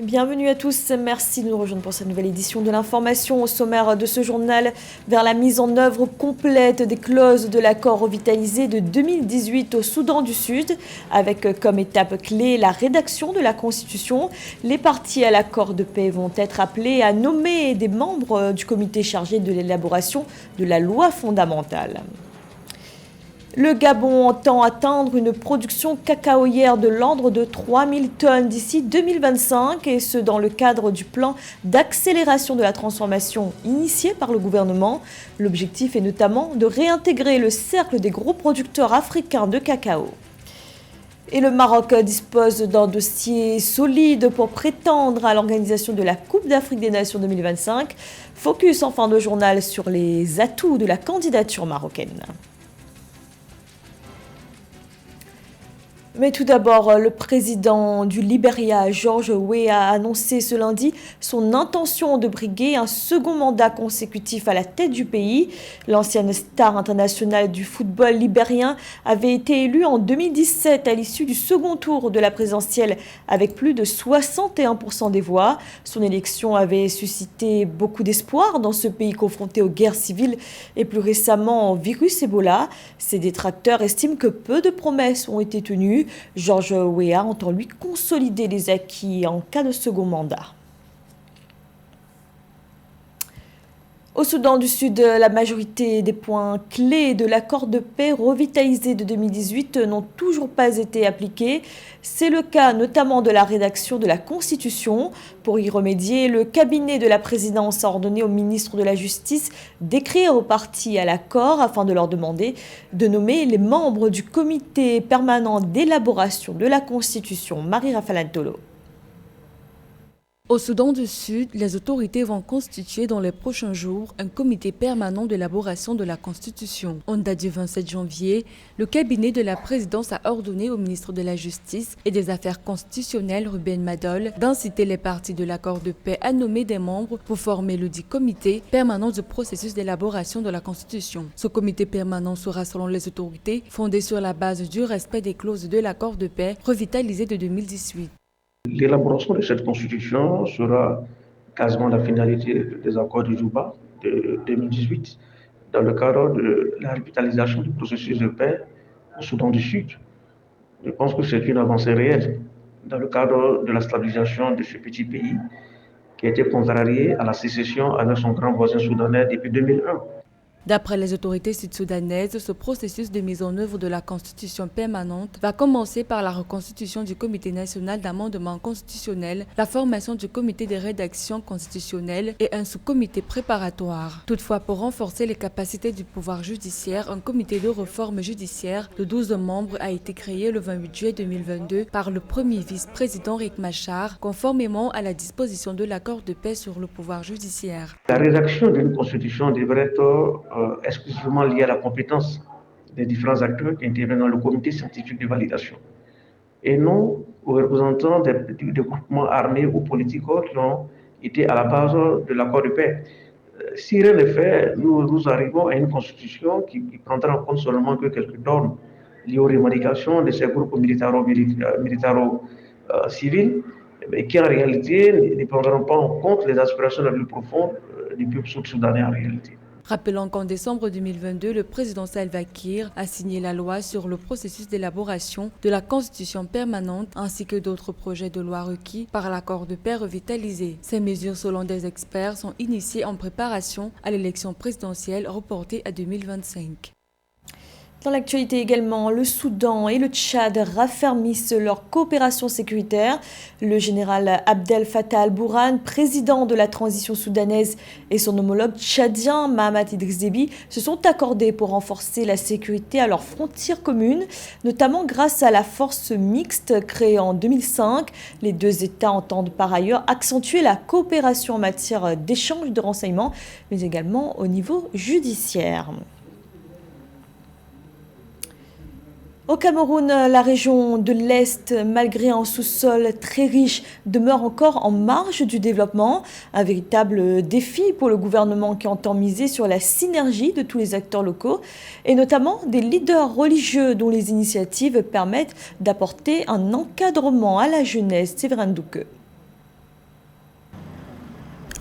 Bienvenue à tous, merci de nous rejoindre pour cette nouvelle édition de l'information. Au sommaire de ce journal, vers la mise en œuvre complète des clauses de l'accord revitalisé de 2018 au Soudan du Sud, avec comme étape clé la rédaction de la Constitution. Les parties à l'accord de paix vont être appelées à nommer des membres du comité chargé de l'élaboration de la loi fondamentale. Le Gabon entend atteindre une production cacaoyère de l'ordre de 3000 tonnes d'ici 2025, et ce dans le cadre du plan d'accélération de la transformation initié par le gouvernement. L'objectif est notamment de réintégrer le cercle des gros producteurs africains de cacao. Et le Maroc dispose d'un dossier solide pour prétendre à l'organisation de la Coupe d'Afrique des Nations 2025. Focus en fin de journal sur les atouts de la candidature marocaine. Mais tout d'abord, le président du Libéria, George Weah, a annoncé ce lundi son intention de briguer un second mandat consécutif à la tête du pays. L'ancienne star internationale du football libérien avait été élue en 2017 à l'issue du second tour de la présidentielle avec plus de 61% des voix. Son élection avait suscité beaucoup d'espoir dans ce pays confronté aux guerres civiles et plus récemment au virus Ebola. Ses détracteurs estiment que peu de promesses ont été tenues. George Weah entend lui consolider les acquis en cas de second mandat. Au Soudan du Sud, la majorité des points clés de l'accord de paix revitalisé de 2018 n'ont toujours pas été appliqués. C'est le cas notamment de la rédaction de la Constitution. Pour y remédier, le cabinet de la présidence a ordonné au ministre de la Justice d'écrire aux parties à l'accord afin de leur demander de nommer les membres du comité permanent d'élaboration de la Constitution. Marie-Raphaël Tolo. Au Soudan du Sud, les autorités vont constituer dans les prochains jours un comité permanent d'élaboration de la Constitution. En date du 27 janvier, le cabinet de la présidence a ordonné au ministre de la Justice et des Affaires constitutionnelles, Ruben Madol, d'inciter les parties de l'accord de paix à nommer des membres pour former le dit comité permanent du processus d'élaboration de la Constitution. Ce comité permanent sera, selon les autorités, fondé sur la base du respect des clauses de l'accord de paix revitalisé de 2018. L'élaboration de cette constitution sera quasiment la finalité des accords de Juba de 2018 dans le cadre de la revitalisation du processus de paix au Soudan du Sud. Je pense que c'est une avancée réelle dans le cadre de la stabilisation de ce petit pays qui a été contrarié à la sécession avec son grand voisin soudanais depuis 2001. D'après les autorités sud-soudanaises, ce processus de mise en œuvre de la Constitution permanente va commencer par la reconstitution du Comité national d'amendement constitutionnel, la formation du comité de rédaction constitutionnelle et un sous-comité préparatoire. Toutefois, pour renforcer les capacités du pouvoir judiciaire, un comité de réforme judiciaire de 12 membres a été créé le 28 juillet 2022 par le premier vice-président Riek Machar, conformément à la disposition de l'accord de paix sur le pouvoir judiciaire. La rédaction d'une constitution devrait être exclusivement liée à la compétence des différents acteurs qui interviennent dans le comité scientifique de validation et non aux représentants des groupements armés ou politiques qui ont été à la base de l'accord de paix. Si rien n'est fait, nous arrivons à une constitution qui prendra en compte seulement que quelques normes liées aux revendications de ces groupes militaro-civils, mais qui en réalité ne prendront pas en compte les aspirations les plus profondes du peuple sud-soudanais en réalité. Rappelons qu'en décembre 2022, le président Salva Kiir a signé la loi sur le processus d'élaboration de la Constitution permanente ainsi que d'autres projets de loi requis par l'accord de paix revitalisé. Ces mesures, selon des experts, sont initiées en préparation à l'élection présidentielle reportée à 2025. Dans l'actualité également, le Soudan et le Tchad raffermissent leur coopération sécuritaire. Le général Abdel Fattah al-Burhan, président de la transition soudanaise, et son homologue tchadien Mahamat Idriss Déby se sont accordés pour renforcer la sécurité à leurs frontières communes, notamment grâce à la force mixte créée en 2005. Les deux États entendent par ailleurs accentuer la coopération en matière d'échange de renseignements, mais également au niveau judiciaire. Au Cameroun, la région de l'Est, malgré un sous-sol très riche, demeure encore en marge du développement. Un véritable défi pour le gouvernement qui entend miser sur la synergie de tous les acteurs locaux et notamment des leaders religieux dont les initiatives permettent d'apporter un encadrement à la jeunesse. Séverin Douque.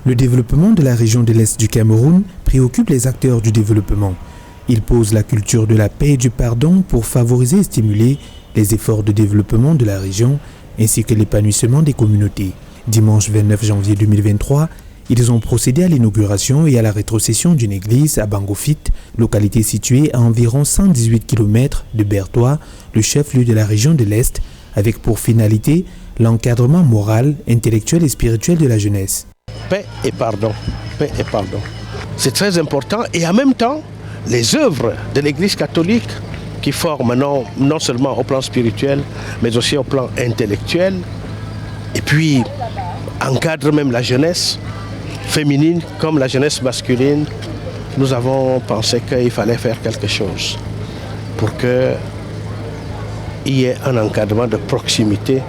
Le développement de la région de l'Est du Cameroun préoccupe les acteurs du développement. Il pose la culture de la paix et du pardon pour favoriser et stimuler les efforts de développement de la région ainsi que l'épanouissement des communautés. Dimanche 29 janvier 2023, ils ont procédé à l'inauguration et à la rétrocession d'une église à Bangofit, localité située à environ 118 km de Bertoua, le chef-lieu de la région de l'Est, avec pour finalité l'encadrement moral, intellectuel et spirituel de la jeunesse. Paix et pardon, paix et pardon. C'est très important et en même temps, les œuvres de l'Église catholique qui forment non seulement au plan spirituel, mais aussi au plan intellectuel, et puis encadrent même la jeunesse féminine comme la jeunesse masculine. Nous avons pensé qu'il fallait faire quelque chose pour qu'il y ait un encadrement de proximité.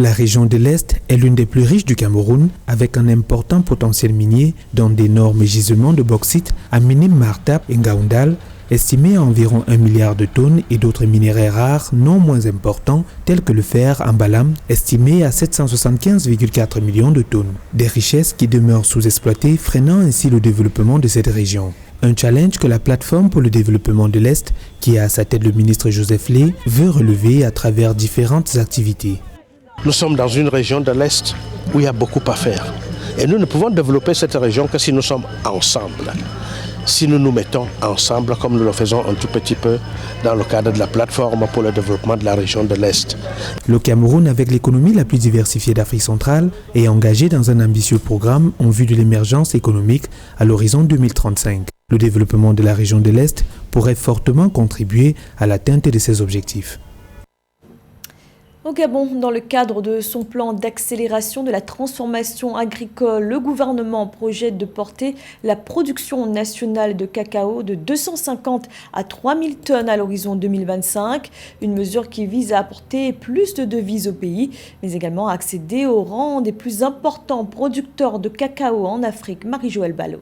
La région de l'Est est l'une des plus riches du Cameroun, avec un important potentiel minier dans d'énormes gisements de bauxite à Minim Martap et Ngaoundal, estimés à environ 1 milliard de tonnes, et d'autres minéraux rares non moins importants, tels que le fer en Balam, estimé à 775,4 millions de tonnes. Des richesses qui demeurent sous-exploitées, freinant ainsi le développement de cette région. Un challenge que la plateforme pour le développement de l'Est, qui a à sa tête le ministre Joseph Lé, veut relever à travers différentes activités. Nous sommes dans une région de l'Est où il y a beaucoup à faire. Et nous ne pouvons développer cette région que si nous sommes ensemble. Si nous nous mettons ensemble, comme nous le faisons un tout petit peu dans le cadre de la plateforme pour le développement de la région de l'Est. Le Cameroun, avec l'économie la plus diversifiée d'Afrique centrale, est engagé dans un ambitieux programme en vue de l'émergence économique à l'horizon 2035. Le développement de la région de l'Est pourrait fortement contribuer à l'atteinte de ces objectifs. Au Gabon, dans le cadre de son plan d'accélération de la transformation agricole, le gouvernement projette de porter la production nationale de cacao de 250 à 3000 tonnes à l'horizon 2025, une mesure qui vise à apporter plus de devises au pays, mais également à accéder au rang des plus importants producteurs de cacao en Afrique. Marie-Joëlle Ballot.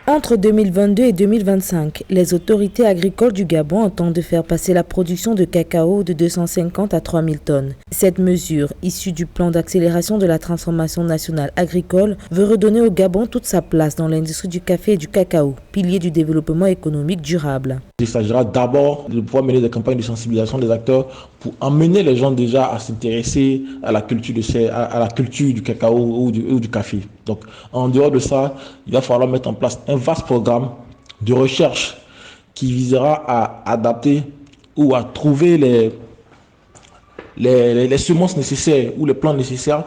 Entre 2022 et 2025, les autorités agricoles du Gabon entendent faire passer la production de cacao de 250 à 3000 tonnes. Cette mesure, issue du plan d'accélération de la transformation nationale agricole, veut redonner au Gabon toute sa place dans l'industrie du café et du cacao, pilier du développement économique durable. Il s'agira d'abord de pouvoir mener des campagnes de sensibilisation des acteurs pour emmener les gens déjà à s'intéresser à la culture du cacao ou du café. Donc, en dehors de ça, il va falloir mettre en place un vaste programme de recherche qui visera à adapter ou à trouver les semences nécessaires ou les plants nécessaires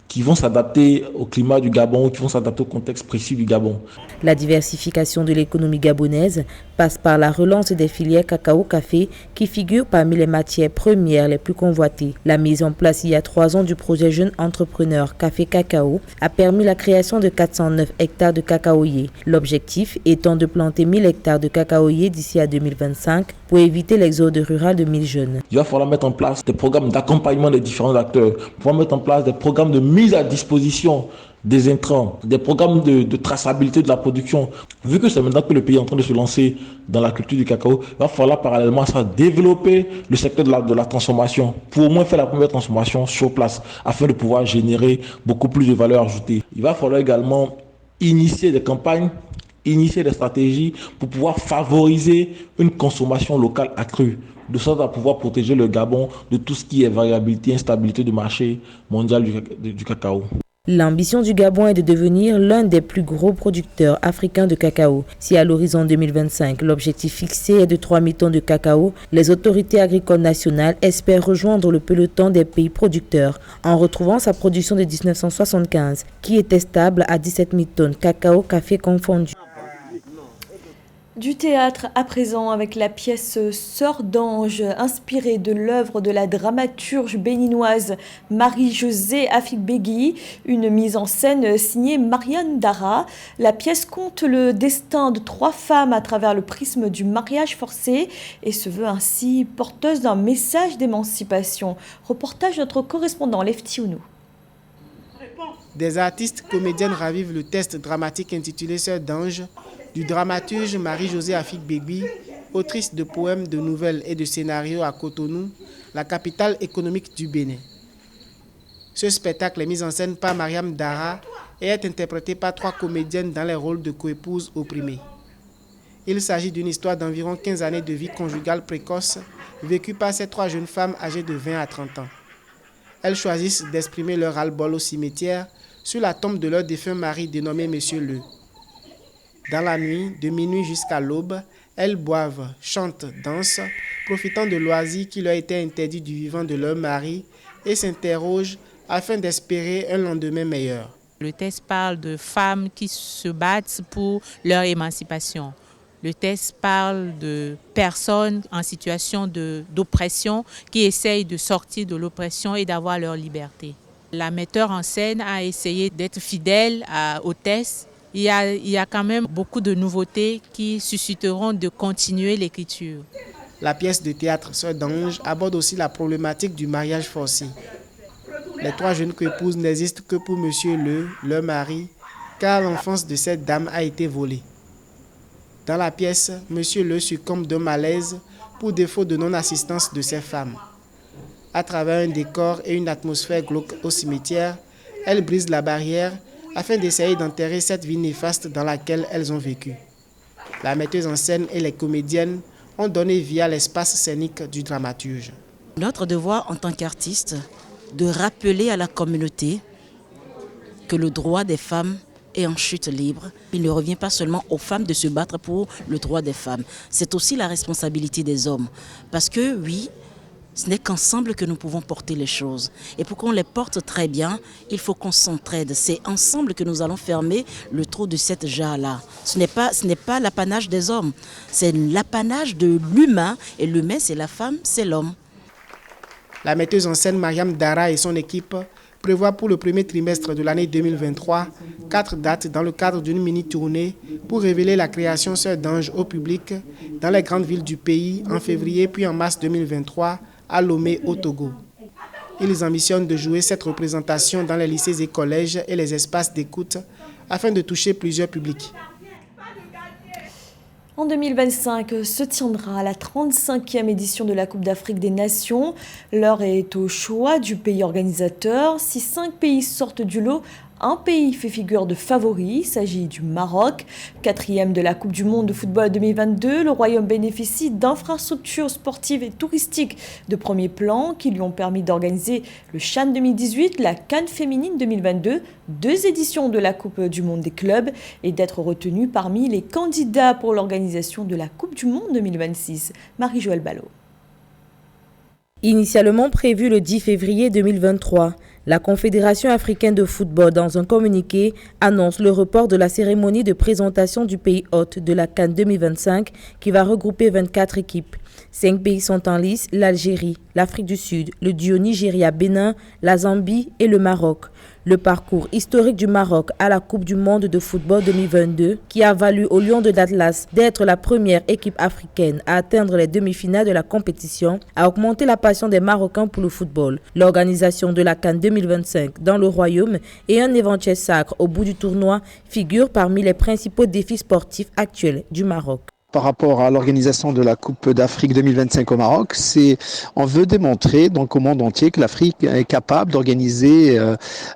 qui vont s'adapter au climat du Gabon, qui vont s'adapter au contexte précis du Gabon. La diversification de l'économie gabonaise passe par la relance des filières cacao-café qui figurent parmi les matières premières les plus convoitées. La mise en place il y a 3 ans du projet Jeunes Entrepreneurs Café-Cacao a permis la création de 409 hectares de cacaoyers. L'objectif étant de planter 1000 hectares de cacaoyers d'ici à 2025 pour éviter l'exode rural de 1000 jeunes. Il va falloir mettre en place des programmes d'accompagnement des différents acteurs, pour mettre en place des programmes de mise à disposition des intrants, des programmes de traçabilité de la production. Vu que c'est maintenant que le pays est en train de se lancer dans la culture du cacao, il va falloir parallèlement à ça développer le secteur de la transformation pour au moins faire la première transformation sur place afin de pouvoir générer beaucoup plus de valeur ajoutée. Il va falloir également initier des campagnes, initier des stratégies pour pouvoir favoriser une consommation locale accrue, de sorte à pouvoir protéger le Gabon de tout ce qui est variabilité, instabilité du marché mondial du cacao. L'ambition du Gabon est de devenir l'un des plus gros producteurs africains de cacao. Si à l'horizon 2025, l'objectif fixé est de 3000 tonnes de cacao, les autorités agricoles nationales espèrent rejoindre le peloton des pays producteurs en retrouvant sa production de 1975, qui était stable à 17 000 tonnes cacao-café confondus. Du théâtre à présent avec la pièce Sœur d'ange, inspirée de l'œuvre de la dramaturge béninoise Marie-Josée Afik-Begui, une mise en scène signée Marianne Dara. La pièce conte le destin de 3 femmes à travers le prisme du mariage forcé et se veut ainsi porteuse d'un message d'émancipation. Reportage de notre correspondant Lefti Ounou. Des artistes comédiennes ravivent le test dramatique intitulé Sœur d'ange du dramaturge Marie-Josée Afik-Begui, autrice de poèmes, de nouvelles et de scénarios à Cotonou, la capitale économique du Bénin. Ce spectacle est mis en scène par Mariam Dara et est interprété par 3 comédiennes dans les rôles de coépouses opprimées. Il s'agit d'une histoire d'environ 15 années de vie conjugale précoce vécue par ces 3 jeunes femmes âgées de 20 à 30 ans. Elles choisissent d'exprimer leur ras-le-bol au cimetière sur la tombe de leur défunt mari dénommé Monsieur Le. Dans la nuit, de minuit jusqu'à l'aube, elles boivent, chantent, dansent, profitant de loisirs qui leur étaient interdits du vivant de leur mari et s'interrogent afin d'espérer un lendemain meilleur. Le texte parle de femmes qui se battent pour leur émancipation. Le texte parle de personnes en situation d'oppression qui essayent de sortir de l'oppression et d'avoir leur liberté. La metteur en scène a essayé d'être fidèle au texte. Il y a quand même beaucoup de nouveautés qui susciteront de continuer l'écriture. La pièce de théâtre Sœur d'Ange aborde aussi la problématique du mariage forcé. Les 3 jeunes coépouses n'existent que pour Monsieur Le, leur mari, car l'enfance de cette dame a été volée. Dans la pièce, Monsieur Le succombe d'un malaise pour défaut de non-assistance de ses femmes. À travers un décor et une atmosphère glauque au cimetière, elles brisent la barrière afin d'essayer d'enterrer cette vie néfaste dans laquelle elles ont vécu. La metteuse en scène et les comédiennes ont donné vie à l'espace scénique du dramaturge. Notre devoir en tant qu'artiste, de rappeler à la communauté que le droit des femmes est en chute libre. Il ne revient pas seulement aux femmes de se battre pour le droit des femmes. C'est aussi la responsabilité des hommes. Parce que oui, ce n'est qu'ensemble que nous pouvons porter les choses. Et pour qu'on les porte très bien, il faut qu'on s'entraide. C'est ensemble que nous allons fermer le trou de cette jarre-là. Ce n'est pas l'apanage des hommes, c'est l'apanage de l'humain. Et l'humain, c'est la femme, c'est l'homme. La metteuse en scène Mariam Dara et son équipe prévoient pour le premier trimestre de l'année 2023 4 dates dans le cadre d'une mini-tournée pour révéler la création Sœur d'Ange au public dans les grandes villes du pays en février puis en mars 2023 à Lomé au Togo. Ils ambitionnent de jouer cette représentation dans les lycées et collèges et les espaces d'écoute afin de toucher plusieurs publics. En 2025 se tiendra la 35e édition de la Coupe d'Afrique des Nations. L'heure est au choix du pays organisateur. Si 5 pays sortent du lot, un pays fait figure de favori, il s'agit du Maroc. 4e de la Coupe du Monde de football 2022, le Royaume bénéficie d'infrastructures sportives et touristiques de premier plan qui lui ont permis d'organiser le CHAN 2018, la CAN féminine 2022, 2 éditions de la Coupe du Monde des clubs et d'être retenu parmi les candidats pour l'organisation de la Coupe du Monde 2026. Marie-Joëlle Ballot. Initialement prévu le 10 février 2023, la Confédération africaine de football, dans un communiqué, annonce le report de la cérémonie de présentation du pays hôte de la CAN 2025 qui va regrouper 24 équipes. 5 pays sont en lice, l'Algérie, l'Afrique du Sud, le duo Nigeria-Bénin, la Zambie et le Maroc. Le parcours historique du Maroc à la Coupe du Monde de football 2022, qui a valu aux Lions de l'Atlas d'être la première équipe africaine à atteindre les demi-finales de la compétition, a augmenté la passion des Marocains pour le football. L'organisation de la CAN 2025 dans le Royaume et un éventuel sacre au bout du tournoi figurent parmi les principaux défis sportifs actuels du Maroc. Par rapport à l'organisation de la Coupe d'Afrique 2025 au Maroc, on veut démontrer donc au monde entier que l'Afrique est capable d'organiser,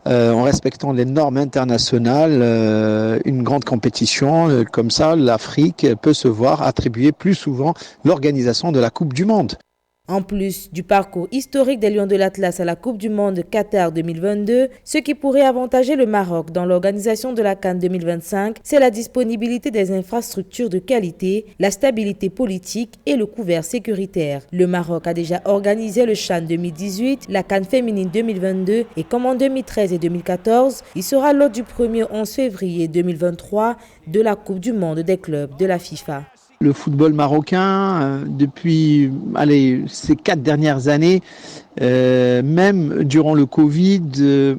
en respectant les normes internationales, une grande compétition. Comme ça, l'Afrique peut se voir attribuer plus souvent l'organisation de la Coupe du Monde. En plus du parcours historique des Lions de l'Atlas à la Coupe du Monde Qatar 2022, ce qui pourrait avantager le Maroc dans l'organisation de la CAN 2025, c'est la disponibilité des infrastructures de qualité, la stabilité politique et le couvert sécuritaire. Le Maroc a déjà organisé le CHAN 2018, la CAN féminine 2022 et comme en 2013 et 2014, il sera l'hôte du 1er au 11 février 2023 de la Coupe du Monde des clubs de la FIFA. Le football marocain, depuis ces 4 dernières années, même durant le Covid,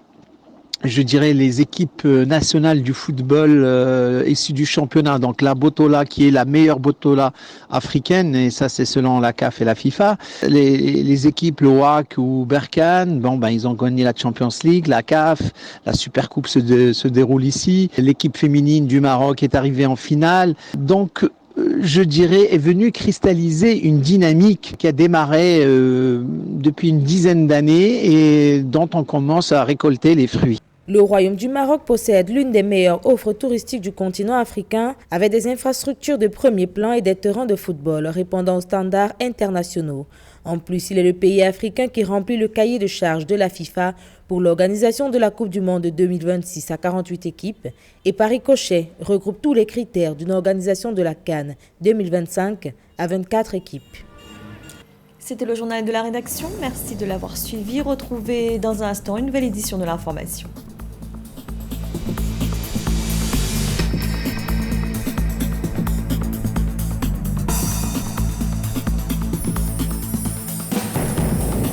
je dirais les équipes nationales du football issues du championnat, donc la Botola qui est la meilleure Botola africaine, et ça c'est selon la CAF et la FIFA. Les équipes, le WAC ou Berkane, ils ont gagné la Champions League, la CAF, la Supercoupe se déroule ici. L'équipe féminine du Maroc est arrivée en finale. Donc je dirais, est venu cristalliser une dynamique qui a démarré depuis une dizaine d'années et dont on commence à récolter les fruits. Le Royaume du Maroc possède l'une des meilleures offres touristiques du continent africain avec des infrastructures de premier plan et des terrains de football répondant aux standards internationaux. En plus, il est le pays africain qui remplit le cahier de charges de la FIFA pour l'organisation de la Coupe du Monde 2026 à 48 équipes et par ricochet regroupe tous les critères d'une organisation de la CAN 2025 à 24 équipes. C'était le journal de la rédaction. Merci de l'avoir suivi. Retrouvez dans un instant une nouvelle édition de l'information.